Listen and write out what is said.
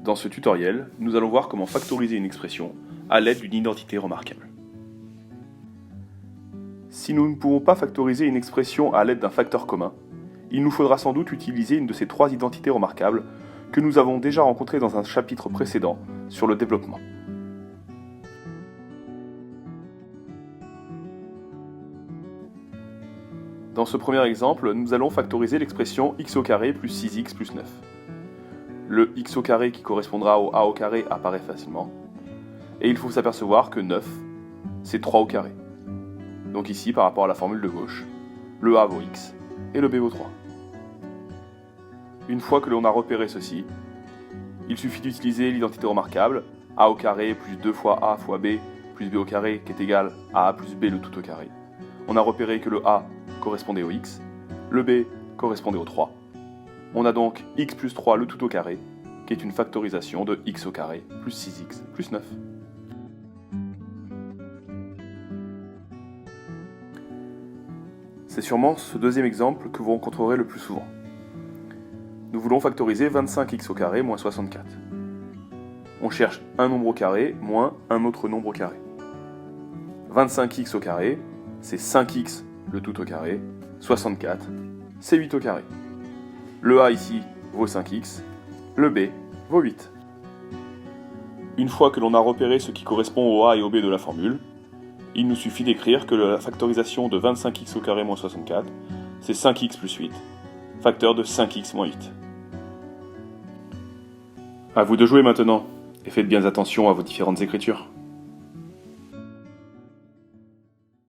Dans ce tutoriel, nous allons voir comment factoriser une expression à l'aide d'une identité remarquable. Si nous ne pouvons pas factoriser une expression à l'aide d'un facteur commun, il nous faudra sans doute utiliser une de ces trois identités remarquables que nous avons déjà rencontrées dans un chapitre précédent sur le développement. Dans ce premier exemple, nous allons factoriser l'expression x au carré plus 6x plus 9. Le x au carré qui correspondra au a au carré apparaît facilement. Et il faut s'apercevoir que 9, c'est 3 au carré. Donc ici, par rapport à la formule de gauche, le a vaut x et le b vaut 3. Une fois que l'on a repéré ceci, il suffit d'utiliser l'identité remarquable a au carré plus 2 fois a fois b plus b au carré qui est égal à a plus b le tout au carré. On a repéré que le a correspondait au x, le b correspondait au 3. On a donc x plus 3 le tout au carré, qui est une factorisation de x au carré plus 6x plus 9. C'est sûrement ce deuxième exemple que vous rencontrerez le plus souvent. Nous voulons factoriser 25x au carré moins 64. On cherche un nombre au carré moins un autre nombre au carré. 25x au carré, c'est 5x le tout au carré, 64, c'est 8 au carré. Le a ici vaut 5x, le b vaut 8. Une fois que l'on a repéré ce qui correspond au a et au b de la formule, il nous suffit d'écrire que la factorisation de 25x au carré moins 64, c'est 5x plus 8, facteur de 5x moins 8. À vous de jouer maintenant, et faites bien attention à vos différentes écritures.